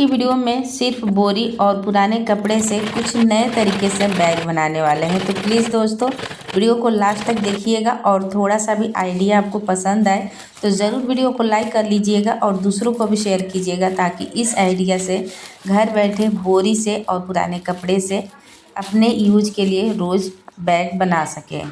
की वीडियो में सिर्फ बोरी और पुराने कपड़े से कुछ नए तरीके से बैग बनाने वाले हैं। तो प्लीज़ दोस्तों वीडियो को लास्ट तक देखिएगा और थोड़ा सा भी आइडिया आपको पसंद आए तो ज़रूर वीडियो को लाइक कर लीजिएगा और दूसरों को भी शेयर कीजिएगा, ताकि इस आइडिया से घर बैठे बोरी से और पुराने कपड़े से अपने यूज के लिए रोज़ बैग बना सकें।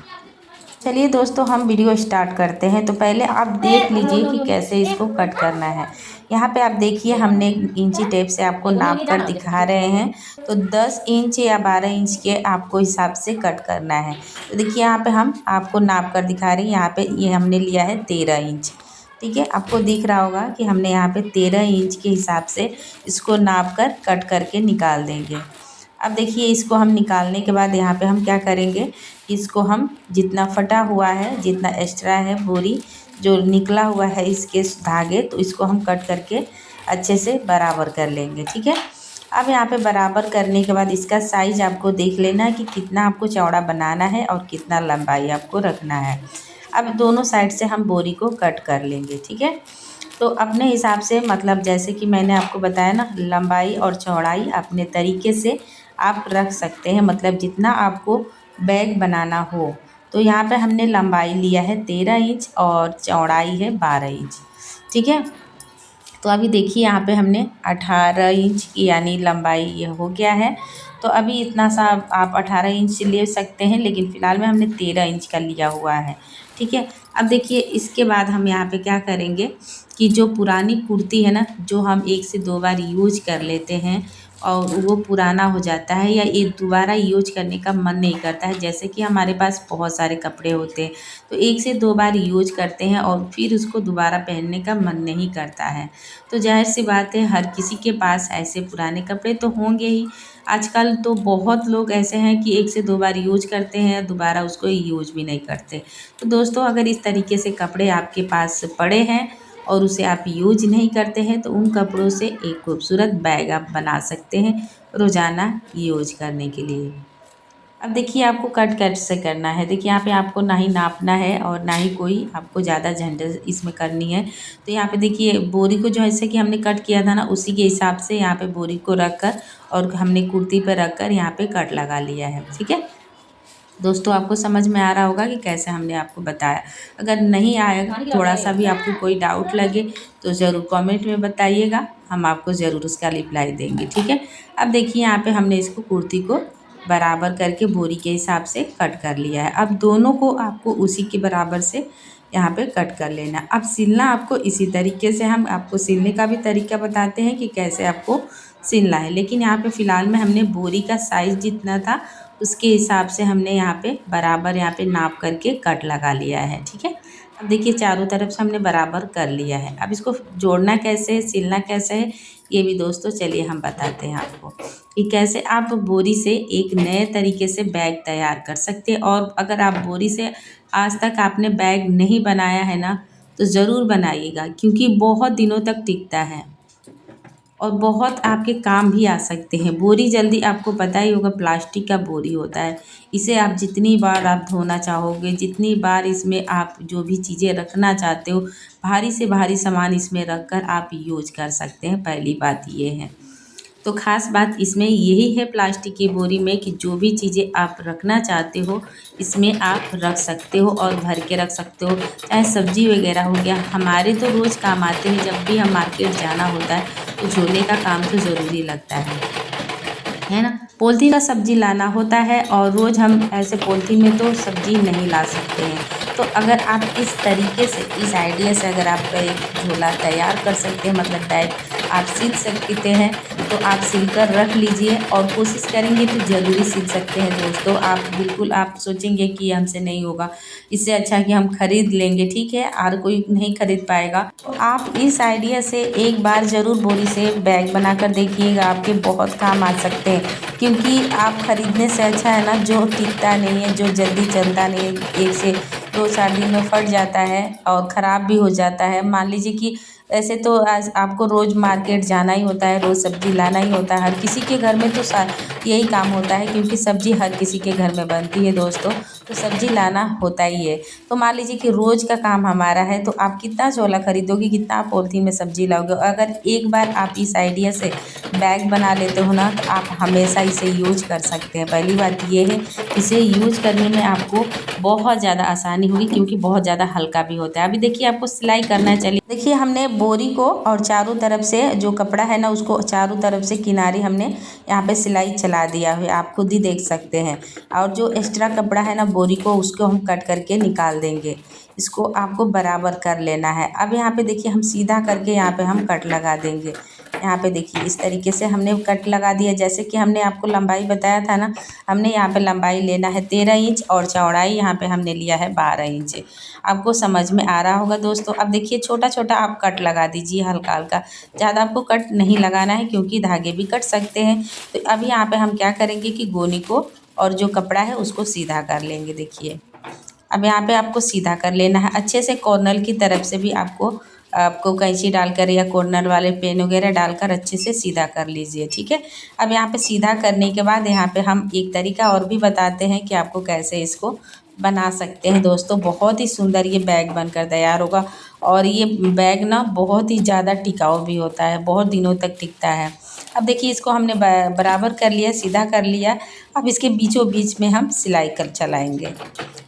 चलिए दोस्तों हम वीडियो स्टार्ट करते हैं। तो पहले आप देख लीजिए कि कैसे इसको कट करना है। यहाँ पे आप देखिए हमने इंची टेप से आपको नाप कर दिखा रहे हैं। तो 10 इंच या 12 इंच के आपको हिसाब से कट करना है। तो देखिए यहाँ पे हम आपको नाप कर दिखा रहे हैं। यहाँ पे ये हमने लिया है 13 इंच। ठीक है, आपको दिख रहा होगा कि हमने यहाँ पे 13 इंच के हिसाब से इसको नाप कर कट करके निकाल देंगे। अब देखिए इसको हम निकालने के बाद यहाँ पे हम क्या करेंगे, इसको हम जितना फटा हुआ है, जितना एक्स्ट्रा है बोरी जो निकला हुआ है इसके धागे, तो इसको हम कट करके अच्छे से बराबर कर लेंगे। ठीक है, अब यहाँ पे बराबर करने के बाद इसका साइज़ आपको देख लेना है कि कितना आपको चौड़ा बनाना है और कितना लंबाई आपको रखना है। अब दोनों साइड से हम बोरी को कट कर लेंगे। ठीक है, तो अपने हिसाब से, मतलब जैसे कि मैंने आपको बताया ना, लंबाई और चौड़ाई अपने तरीके से आप रख सकते हैं, मतलब जितना आपको बैग बनाना हो। तो यहाँ पे हमने लंबाई लिया है 13 इंच और चौड़ाई है 12 इंच। ठीक है, तो अभी देखिए यहाँ पे हमने 18 इंच की यानी लंबाई ये हो गया है। तो अभी इतना सा आप 18 इंच ले सकते हैं, लेकिन फ़िलहाल में हमने 13 इंच का लिया हुआ है। ठीक है, अब देखिए इसके बाद हम यहाँ पे क्या करेंगे कि जो पुरानी कुर्ती है ना, जो हम 1 से 2 बार यूज कर लेते हैं और वो पुराना हो जाता है या ये दोबारा यूज करने का मन नहीं करता है, जैसे कि हमारे पास बहुत सारे कपड़े होते हैं तो 1 से 2 बार यूज करते हैं और फिर उसको दोबारा पहनने का मन नहीं करता है। तो ज़ाहिर सी बात है हर किसी के पास ऐसे पुराने कपड़े तो होंगे ही। आजकल तो बहुत लोग ऐसे हैं कि 1 से 2 बार यूज करते हैं, दोबारा उसको यूज भी नहीं करते। तो दोस्तों अगर इस तरीके से कपड़े आपके पास पड़े हैं और उसे आप यूज नहीं करते हैं, तो उन कपड़ों से एक खूबसूरत बैग आप बना सकते हैं रोज़ाना यूज करने के लिए। अब देखिए आपको कट कैसे करना है। देखिए यहाँ पे आपको ना ही नापना है और ना ही कोई आपको ज़्यादा झंझट इसमें करनी है। तो यहाँ पे देखिए बोरी को जो ऐसे कि हमने कट किया था ना, उसी के हिसाब से यहाँ पे बोरी को रख कर और हमने कुर्ती पर रख कर यहाँ पे कट लगा लिया है। ठीक है दोस्तों, आपको समझ में आ रहा होगा कि कैसे हमने आपको बताया। अगर नहीं आएगा, थोड़ा सा भी आपको कोई डाउट लगे तो ज़रूर कमेंट में बताइएगा, हम आपको ज़रूर उसका रिप्लाई देंगे। ठीक है, अब देखिए यहाँ पे हमने इसको कुर्ती को बराबर करके बोरी के हिसाब से कट कर लिया है। अब दोनों को आपको उसी के बराबर से यहाँ पे कट कर लेना। अब सिलना आपको इसी तरीके से, हम आपको सिलने का भी तरीका बताते हैं कि कैसे आपको सिलना है। लेकिन यहाँ पे फ़िलहाल में हमने बोरी का साइज़ जितना था उसके हिसाब से हमने यहाँ पे बराबर यहाँ पे नाप करके कट लगा लिया है। ठीक है, अब देखिए चारों तरफ से हमने बराबर कर लिया है। अब इसको जोड़ना कैसे है, सिलना कैसे है, ये भी दोस्तों चलिए हम बताते हैं आपको कि कैसे आप बोरी से एक नए तरीके से बैग तैयार कर सकते हैं। और अगर आप बोरी से आज तक आपने बैग नहीं बनाया है ना, तो ज़रूर बनाइएगा, क्योंकि बहुत दिनों तक टिकता है और बहुत आपके काम भी आ सकते हैं। बोरी जल्दी, आपको पता ही होगा प्लास्टिक का बोरी होता है, इसे आप जितनी बार आप धोना चाहोगे, जितनी बार इसमें आप जो भी चीज़ें रखना चाहते हो, भारी से भारी सामान इसमें रख कर आप यूज कर सकते हैं। पहली बात ये है। तो ख़ास बात इसमें यही है प्लास्टिक की बोरी में कि जो भी चीज़ें आप रखना चाहते हो इसमें आप रख सकते हो और भर के रख सकते हो। चाहे सब्ज़ी वगैरह हो गया, हमारे तो रोज़ काम आते हैं। जब भी हम मार्केट जाना होता है तो झोले का काम तो ज़रूरी लगता है ना। पॉलीथीन का सब्ज़ी लाना होता है और रोज़ हम ऐसे पॉलीथीन में तो सब्ज़ी नहीं ला सकते हैं। तो अगर आप इस तरीके से, इस आइडिया से अगर आप एक झोला तैयार कर सकते हैं, मतलब बैग आप सिल सकते हैं, तो आप सिलकर रख लीजिए और कोशिश करेंगे तो ज़रूरी सिल सकते हैं दोस्तों। आप बिल्कुल आप सोचेंगे कि हमसे नहीं होगा, इससे अच्छा कि हम ख़रीद लेंगे। ठीक है, और कोई नहीं ख़रीद पाएगा। तो आप इस आइडिया से एक बार ज़रूर बोरी से बैग बनाकर देखिएगा, आपके बहुत काम आ सकते हैं। क्योंकि आप ख़रीदने से अच्छा है ना, जो टिकता नहीं है, जो जल्दी चलता नहीं है, 1 से 2-4 दिन में फट जाता है और ख़राब भी हो जाता है। मान लीजिए कि ऐसे तो आज आपको रोज़ मार्केट जाना ही होता है, रोज़ सब्ज़ी लाना ही होता है, हर किसी के घर में तो यही काम होता है, क्योंकि सब्ज़ी हर किसी के घर में बनती है दोस्तों, तो सब्ज़ी लाना होता ही है। तो मान लीजिए कि रोज़ का काम हमारा है, तो आप कितना झोला खरीदोगे, कितना आप पॉलीथीन में सब्ज़ी लाओगे। अगर एक बार आप इस आइडिया से बैग बना लेते हो ना तो आप हमेशा इसे यूज कर सकते हैं। पहली बात ये है, इसे यूज करने में आपको बहुत ज़्यादा आसानी होगी क्योंकि बहुत ज़्यादा हल्का भी होता है। अभी देखिए आपको सिलाई करना है। चलिए देखिए, हमने बोरी को और चारों तरफ से जो कपड़ा है ना उसको चारों तरफ से किनारे हमने यहाँ पे सिलाई चला दिया है, आप खुद ही देख सकते हैं। और जो एक्स्ट्रा कपड़ा है ना बोरी को, उसको हम कट करके निकाल देंगे। इसको आपको बराबर कर लेना है। अब यहाँ पे देखिए हम सीधा करके यहाँ पे हम कट लगा देंगे। यहाँ पे देखिए इस तरीके से हमने कट लगा दिया। जैसे कि हमने आपको लंबाई बताया था ना, हमने यहाँ पे लंबाई लेना है 13 इंच और चौड़ाई यहाँ पे हमने लिया है 12 इंच। आपको समझ में आ रहा होगा दोस्तों। अब देखिए छोटा छोटा आप कट लगा दीजिए, हल्का हल्का, ज़्यादा आपको कट नहीं लगाना है क्योंकि धागे भी कट सकते हैं। तो अब यहाँ पे हम क्या करेंगे कि गोनी को और जो कपड़ा है उसको सीधा कर लेंगे। देखिए अब यहाँ पे आपको सीधा कर लेना है अच्छे से। कॉर्नर की तरफ से भी आपको कैंची डालकर या कॉर्नर वाले पेन वगैरह डालकर अच्छे से सीधा कर लीजिए, ठीक है। अब यहाँ पे सीधा करने के बाद यहाँ पे हम एक तरीका और भी बताते हैं कि आपको कैसे इसको बना सकते हैं। दोस्तों बहुत ही सुंदर ये बैग बनकर तैयार होगा और ये बैग ना बहुत ही ज़्यादा टिकाऊ भी होता है, बहुत दिनों तक टिकता है। अब देखिए इसको हमने बराबर कर लिया, सीधा कर लिया। अब इसके बीचों बीच में हम सिलाई कर चलाएंगे।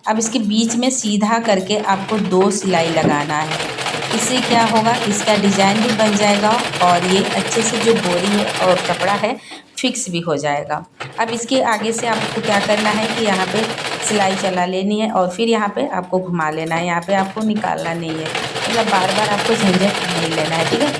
अब इसके बीच में सीधा करके आपको 2 सिलाई लगाना है। इससे क्या होगा, इसका डिज़ाइन भी बन जाएगा और ये अच्छे से जो बोरी है और कपड़ा है फिक्स भी हो जाएगा। अब इसके आगे से आपको क्या करना है कि यहाँ पे सिलाई चला लेनी है और फिर यहाँ पे आपको घुमा लेना है। यहाँ पे आपको निकालना नहीं है, मतलब बार बार आपको झंझट नहीं लेना है, ठीक है।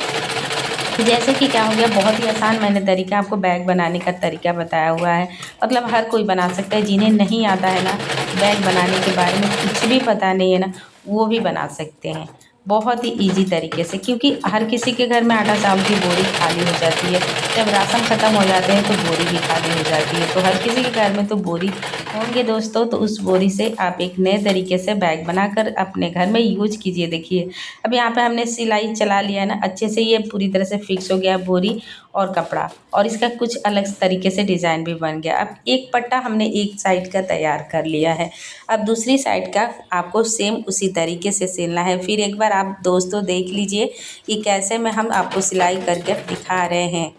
तो जैसे कि क्या हो गया, बहुत ही आसान मैंने तरीका आपको बैग बनाने का तरीका बताया हुआ है। मतलब हर कोई बना सकता है। जिन्हें नहीं आता है ना बैग बनाने के बारे में, कुछ भी पता नहीं है ना, वो भी बना सकते हैं बहुत ही इजी तरीके से। क्योंकि हर किसी के घर में आटा चावल की बोरी खाली हो जाती है। जब राशन ख़त्म हो जाते हैं तो बोरी भी खाली हो जाती है। तो हर किसी के घर में तो बोरी होंगे दोस्तों। तो उस बोरी से आप एक नए तरीके से बैग बनाकर अपने घर में यूज कीजिए। देखिए अब यहाँ पे हमने सिलाई चला लिया है ना अच्छे से, ये पूरी तरह से फिक्स हो गया बोरी और कपड़ा, और इसका कुछ अलग तरीके से डिज़ाइन भी बन गया। अब एक पट्टा हमने एक साइड का तैयार कर लिया है। अब दूसरी साइड का आपको सेम उसी तरीके से सिलना है। फिर एक बार आप दोस्तों देख लीजिए कि कैसे में हम आपको सिलाई करके दिखा रहे हैं।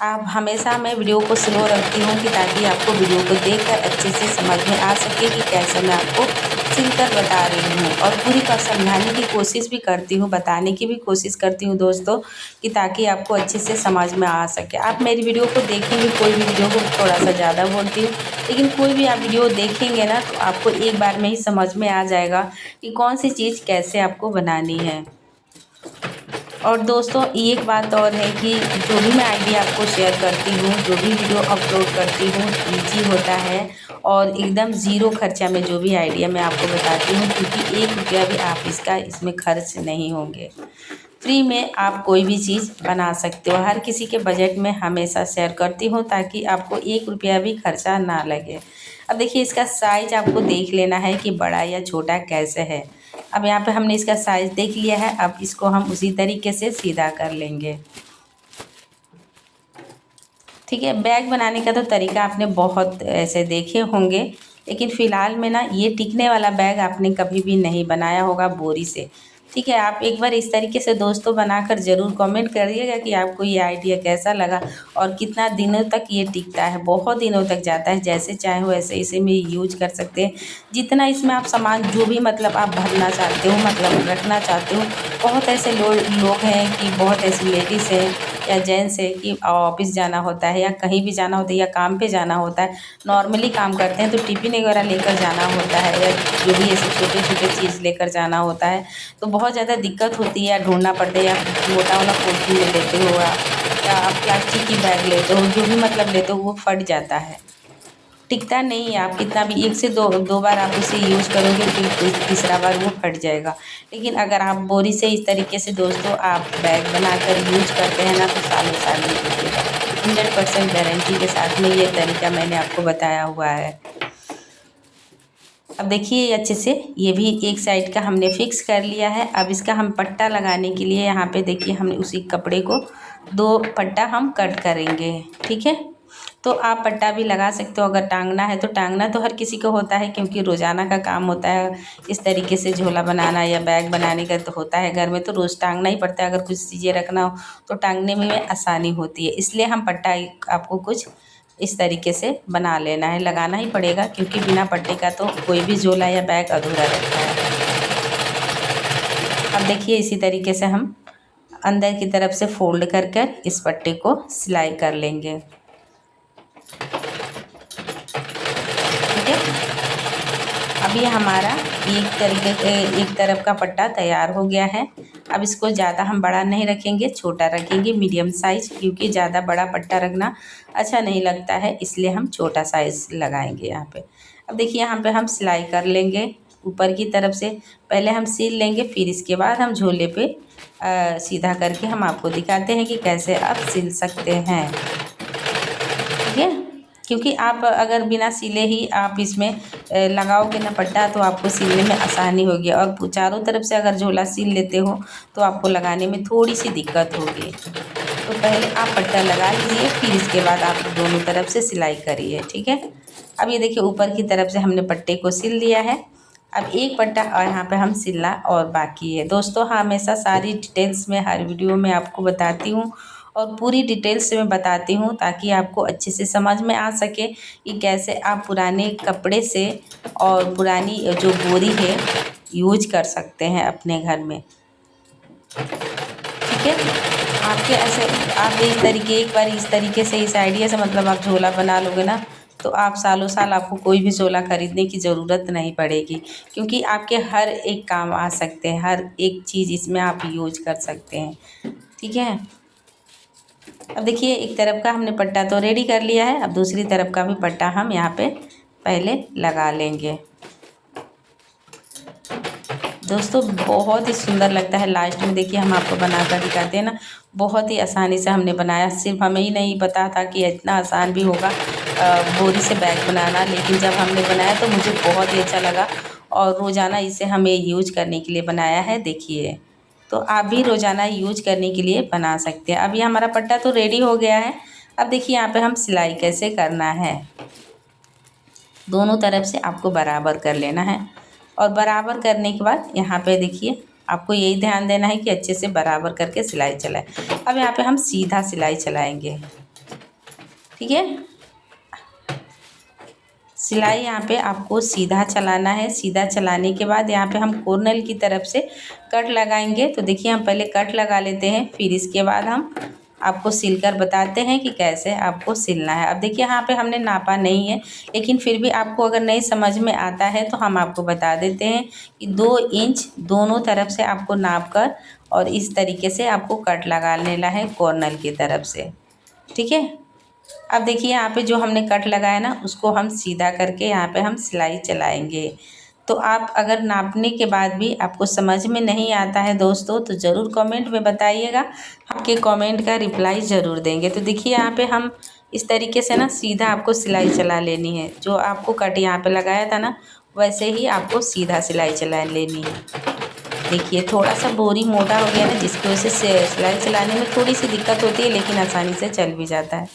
आप हमेशा मैं वीडियो को स्लो रखती हूँ कि ताकि आपको वीडियो को देखकर अच्छे से समझ में आ सके कि कैसे मैं आपको सिलकर बता रही हूँ। और पूरी बात समझाने की कोशिश भी करती हूँ, बताने की भी कोशिश करती हूँ दोस्तों, कि ताकि आपको अच्छे से समझ में आ सके। आप मेरी वीडियो को देखेंगे, कोई भी वीडियो को थोड़ा सा ज़्यादा बोलती हूँ, लेकिन कोई भी आप वीडियो देखेंगे ना तो आपको एक बार में ही समझ में आ जाएगा कि कौन सी चीज़ कैसे आपको बनानी है। और दोस्तों एक बात और है कि जो भी मैं आइडिया आपको शेयर करती हूँ, जो भी वीडियो अपलोड करती हूँ, ईजी होता है और एकदम ज़ीरो खर्चा में जो भी आइडिया मैं आपको बताती हूँ, क्योंकि 1 रुपया भी आप इसमें खर्च नहीं होंगे। फ्री में आप कोई भी चीज़ बना सकते हो। हर किसी के बजट में हमेशा शेयर करती हूँ ताकि आपको 1 रुपया भी खर्चा ना लगे। अब देखिए इसका साइज़ आपको देख लेना है कि बड़ा या छोटा कैसे है। अब यहाँ पे हमने इसका साइज़ देख लिया है। अब इसको हम उसी तरीके से सीधा कर लेंगे, ठीक है। बैग बनाने का तो तरीका आपने बहुत ऐसे देखे होंगे, लेकिन फ़िलहाल में ना ये टिकने वाला बैग आपने कभी भी नहीं बनाया होगा बोरी से, ठीक है। आप एक बार इस तरीके से दोस्तों बनाकर ज़रूर कमेंट करिएगा कि आपको ये आइडिया कैसा लगा और कितना दिनों तक ये टिकता है। बहुत दिनों तक जाता है, जैसे चाहे वैसे इसे में यूज कर सकते हैं। जितना इसमें आप सामान जो भी मतलब आप भरना चाहते हो, मतलब रखना चाहते हो। बहुत ऐसे लोग हैं कि बहुत ऐसी लेडीज़ हैं या जेंट्स है कि ऑफिस जाना होता है या कहीं भी जाना होता है या काम पे जाना होता है, नॉर्मली काम करते हैं तो टिफ़िन वगैरह लेकर जाना होता है या जो भी ऐसे छोटे छोटे चीज़ लेकर जाना होता है, तो बहुत ज़्यादा दिक्कत होती है, ढूंढना पड़ता है। या मोटा वाला पॉलीथीन ले लेते हो या आप प्लास्टिक की बैग लेते हो, जो भी मतलब लेते हो वो फट जाता है, टिकता नहीं है। आप कितना भी 1 से 2 बार आप उसे यूज़ करोगे फिर तीसरा बार वो फट जाएगा। लेकिन अगर आप बोरी से इस तरीके से दोस्तों आप बैग बनाकर यूज करते हैं ना तो सालों साल नहीं टिकेगा। 100% गारंटी के साथ में ये तरीका मैंने आपको बताया हुआ है। अब देखिए ये अच्छे से ये भी एक साइड का हमने फिक्स कर लिया है। अब इसका हम पट्टा लगाने के लिए यहाँ पे देखिए हमने उसी कपड़े को 2 पट्टा हम कट करेंगे, ठीक है। तो आप पट्टा भी लगा सकते हो। अगर टांगना है तो टांगना तो हर किसी को होता है, क्योंकि रोज़ाना का काम होता है इस तरीके से झोला बनाना या बैग बनाने का तो होता है घर में, तो रोज़ टांगना ही पड़ता है। अगर कुछ चीज़ें रखना हो तो टांगने में आसानी होती है, इसलिए हम पट्टा आपको कुछ इस तरीके से बना लेना है, लगाना ही पड़ेगा, क्योंकि बिना पट्टे का तो कोई भी झोला या बैग अधूरा रहता है। अब देखिए इसी तरीके से हम अंदर की तरफ से फोल्ड कर कर इस पट्टे को सिलाई कर लेंगे। ठीक है, अभी हमारा एक तरफ का पट्टा तैयार हो गया है। अब इसको ज़्यादा हम बड़ा नहीं रखेंगे, छोटा रखेंगे, मीडियम साइज़, क्योंकि ज़्यादा बड़ा पट्टा रखना अच्छा नहीं लगता है, इसलिए हम छोटा साइज़ लगाएंगे यहाँ पे। अब देखिए यहाँ पे हम सिलाई कर लेंगे ऊपर की तरफ से। पहले हम सिल लेंगे, फिर इसके बाद हम झोले पे सीधा करके हम आपको दिखाते हैं कि कैसे आप सिल सकते हैं। ठीक है, क्योंकि आप अगर बिना सिले ही आप इसमें लगाओगे ना पट्टा तो आपको सिलने में आसानी होगी, और चारों तरफ से अगर झोला सिल लेते हो तो आपको लगाने में थोड़ी सी दिक्कत होगी। तो पहले आप पट्टा लगा लीजिए, फिर इसके बाद आप दोनों तरफ से सिलाई करिए। ठीक है, अब ये देखिए ऊपर की तरफ से हमने पट्टे को सिल लिया है। अब एक पट्टा और यहाँ पे हम सिलना और बाकी है। दोस्तों हमेशा सारी डिटेल्स में हर वीडियो में आपको बताती हूँ, और पूरी डिटेल्स से मैं बताती हूँ ताकि आपको अच्छे से समझ में आ सके कि कैसे आप पुराने कपड़े से और पुरानी जो बोरी है यूज कर सकते हैं अपने घर में। ठीक है, आपके ऐसे आप एक बार इस तरीके से इस आइडिया से मतलब आप झोला बना लोगे ना, तो आप सालों साल आपको कोई भी झोला खरीदने की ज़रूरत नहीं पड़ेगी, क्योंकि आपके हर एक काम आ सकते हैं, हर एक चीज़ इसमें आप यूज कर सकते हैं। ठीक है, अब देखिए एक तरफ का हमने पट्टा तो रेडी कर लिया है, अब दूसरी तरफ का भी पट्टा हम यहाँ पे पहले लगा लेंगे। दोस्तों बहुत ही सुंदर लगता है, लास्ट में देखिए हम आपको बनाकर दिखाते हैं ना, बहुत ही आसानी से हमने बनाया। सिर्फ हमें ही नहीं पता था कि इतना आसान भी होगा बोरी से बैग बनाना, लेकिन जब हमने बनाया तो मुझे बहुत ही अच्छा लगा, और रोज़ाना इसे हमें यूज करने के लिए बनाया है। देखिए, तो आप भी रोज़ाना यूज करने के लिए बना सकते हैं। अभी हमारा पट्टा तो रेडी हो गया है। अब देखिए यहाँ पे हम सिलाई कैसे करना है। दोनों तरफ से आपको बराबर कर लेना है, और बराबर करने के बाद यहाँ पे देखिए आपको यही ध्यान देना है कि अच्छे से बराबर करके सिलाई चलाएं। अब यहाँ पे हम सीधा सिलाई चलाएंगे। ठीक है, सिलाई यहाँ पे आपको सीधा चलाना है। सीधा चलाने के बाद यहाँ पे हम कॉर्नर की तरफ से कट लगाएंगे। तो देखिए हम पहले कट लगा लेते हैं, फिर इसके बाद हम आपको सिलकर बताते हैं कि कैसे आपको सिलना है। अब देखिए यहाँ पे हमने नापा नहीं है, लेकिन फिर भी आपको अगर नहीं समझ में आता है तो हम आपको बता देते हैं कि 2 इंच दोनों तरफ से आपको नाप कर और इस तरीके से आपको कट लगा लेना है कॉर्नर की तरफ से। ठीक है, अब देखिए यहाँ पे जो हमने कट लगाया ना उसको हम सीधा करके यहाँ पे हम सिलाई चलाएंगे। तो आप अगर नापने के बाद भी आपको समझ में नहीं आता है दोस्तों, तो ज़रूर कमेंट में बताइएगा, आपके कमेंट का रिप्लाई ज़रूर देंगे। तो देखिए यहाँ पे हम इस तरीके से ना सीधा आपको सिलाई चला लेनी है। जो आपको कट यहाँ पे लगाया था ना वैसे ही आपको सीधा सिलाई चला लेनी है। देखिए थोड़ा सा बोरी मोटा हो गया ना, जिसकी वजह से सिलाई चलाने में थोड़ी सी दिक्कत होती है, लेकिन आसानी से चल भी जाता है।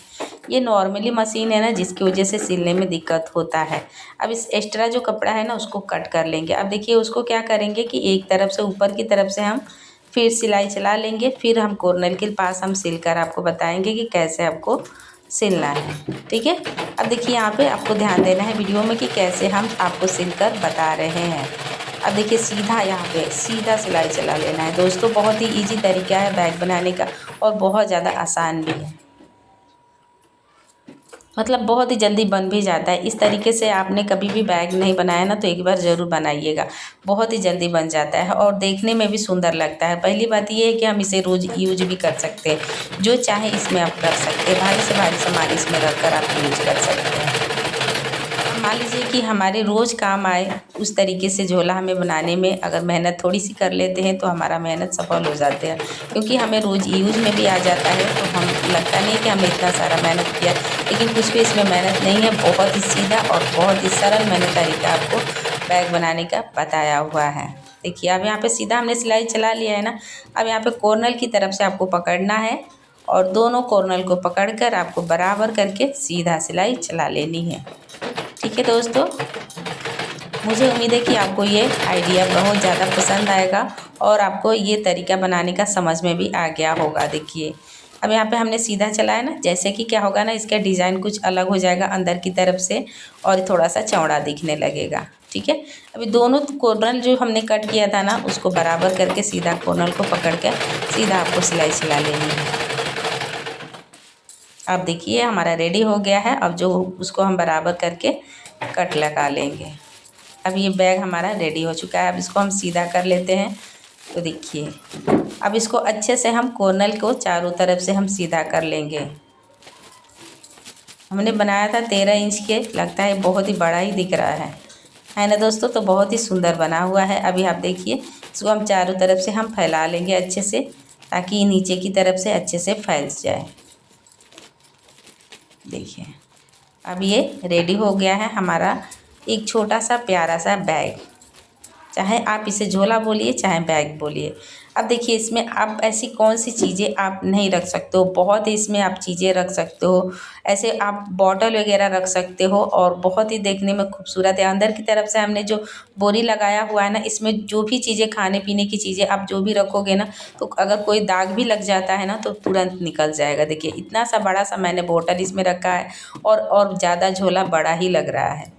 ये नॉर्मली मशीन है ना, जिसकी वजह से सिलने में दिक्कत होता है। अब इस एक्स्ट्रा जो कपड़ा है ना उसको कट कर लेंगे। अब देखिए उसको क्या करेंगे कि एक तरफ से ऊपर की तरफ से हम फिर सिलाई चला लेंगे, फिर हम कॉर्नर के पास हम सिलकर आपको बताएंगे कि कैसे आपको सिलना है। ठीक है, अब देखिए यहाँ पे आपको ध्यान देना है वीडियो में कि कैसे हम आपको सिलकर बता रहे हैं। अब देखिए सीधा यहाँ पे सीधा सिलाई चला लेना है। दोस्तों बहुत ही इजी तरीका है बैग बनाने का, और बहुत ज़्यादा आसान भी है, मतलब बहुत ही जल्दी बन भी जाता है। इस तरीके से आपने कभी भी बैग नहीं बनाया ना तो एक बार ज़रूर बनाइएगा, बहुत ही जल्दी बन जाता है और देखने में भी सुंदर लगता है। पहली बात ये है कि हम इसे रोज़ यूज भी कर सकते हैं, जो चाहे इसमें आप कर सकते हैं। भारी से भारी सामान इसमें रखकर आप यूज कर सकते हैं। मान लीजिए कि हमारे रोज़ काम आए उस तरीके से झोला हमें बनाने में अगर मेहनत थोड़ी सी कर लेते हैं तो हमारा मेहनत सफल हो जाते हैं, क्योंकि हमें रोज़ यूज में भी आ जाता है। तो हम लगता नहीं कि हमने इतना सारा मेहनत किया, लेकिन कुछ भी इसमें मेहनत नहीं है। बहुत ही सीधा और बहुत ही सरल मैंने तरीका आपको बैग बनाने का बताया हुआ है। देखिए अब यहाँ पे सीधा हमने सिलाई चला लिया है ना। अब यहाँ पे कॉर्नर की तरफ से आपको पकड़ना है और दोनों कॉर्नर को पकड़कर आपको बराबर करके सीधा सिलाई चला लेनी है। ठीक है दोस्तों, मुझे उम्मीद है कि आपको ये आइडिया बहुत ज़्यादा पसंद आएगा और आपको ये तरीका बनाने का समझ में भी आ गया होगा। देखिए अब यहाँ पे हमने सीधा चलाया ना, जैसे कि क्या होगा ना, इसका डिज़ाइन कुछ अलग हो जाएगा अंदर की तरफ से और थोड़ा सा चौड़ा दिखने लगेगा। ठीक है, अभी दोनों कॉर्नर जो हमने कट किया था ना, उसको बराबर करके सीधा कॉर्नर को पकड़ कर सीधा आपको सिलाई चला लेनी है। अब देखिए हमारा रेडी हो गया है। अब जो उसको हम बराबर करके कट लगा लेंगे। अब ये बैग हमारा रेडी हो चुका है। अब इसको हम सीधा कर लेते हैं। तो देखिए अब इसको अच्छे से हम कॉर्नर को चारों तरफ से हम सीधा कर लेंगे। हमने बनाया था 13 इंच के, लगता है बहुत ही बड़ा ही दिख रहा है ना दोस्तों। तो बहुत ही सुंदर बना हुआ है। अभी आप देखिए इसको हम चारों तरफ से हम फैला लेंगे अच्छे से, ताकि नीचे की तरफ से अच्छे से फैल जाए। देखिए अब ये रेडी हो गया है हमारा एक छोटा सा प्यारा सा बैग, चाहे आप इसे झोला बोलिए चाहे बैग बोलिए। अब देखिए इसमें आप ऐसी कौन सी चीज़ें आप नहीं रख सकते हो, बहुत ही इसमें आप चीज़ें रख सकते हो। ऐसे आप बॉटल वगैरह रख सकते हो और बहुत ही देखने में खूबसूरत है। अंदर की तरफ से हमने जो बोरी लगाया हुआ है ना, इसमें जो भी चीज़ें खाने पीने की चीज़ें आप जो भी रखोगे ना, तो अगर कोई दाग भी लग जाता है ना तो तुरंत निकल जाएगा। देखिए इतना सा बड़ा सा मैंने बॉटल इसमें रखा है और ज़्यादा झोला बड़ा ही लग रहा है।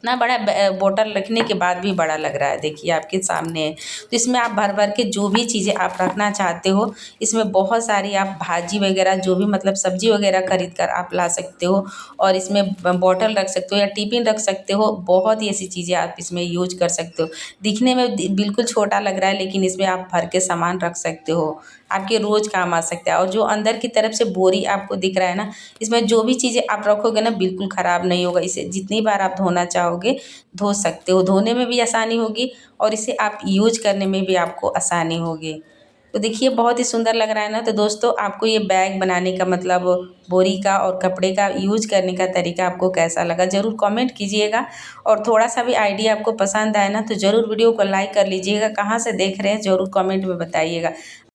इतना बड़ा बोतल रखने के बाद भी बड़ा लग रहा है। देखिए आपके सामने है। तो इसमें आप भर भर के जो भी चीज़ें आप रखना चाहते हो, इसमें बहुत सारी आप भाजी वगैरह जो भी मतलब सब्जी वगैरह खरीद कर आप ला सकते हो और इसमें बॉटल रख सकते हो या टिफ़िन रख सकते हो। बहुत ही ऐसी चीज़ें आप इसमें यूज कर सकते हो। दिखने में बिल्कुल छोटा लग रहा है, लेकिन इसमें आप भर के सामान रख सकते हो, आपके रोज़ काम आ सकता है। और जो अंदर की तरफ से बोरी आपको दिख रहा है ना, इसमें जो भी चीज़ें आप रखोगे ना बिल्कुल ख़राब नहीं होगा। इसे जितनी बार आप धोना चाहोगे धो सकते हो, धोने में भी आसानी होगी और इसे आप यूज करने में भी आपको आसानी होगी। तो देखिए बहुत ही सुंदर लग रहा है ना। तो दोस्तों आपको ये बैग बनाने का मतलब बोरी का और कपड़े का यूज करने का तरीका आपको कैसा लगा ज़रूर कमेंट कीजिएगा। और थोड़ा सा भी आइडिया आपको पसंद आए ना तो ज़रूर वीडियो को लाइक कर लीजिएगा। कहाँ से देख रहे हैं ज़रूर कमेंट में बताइएगा।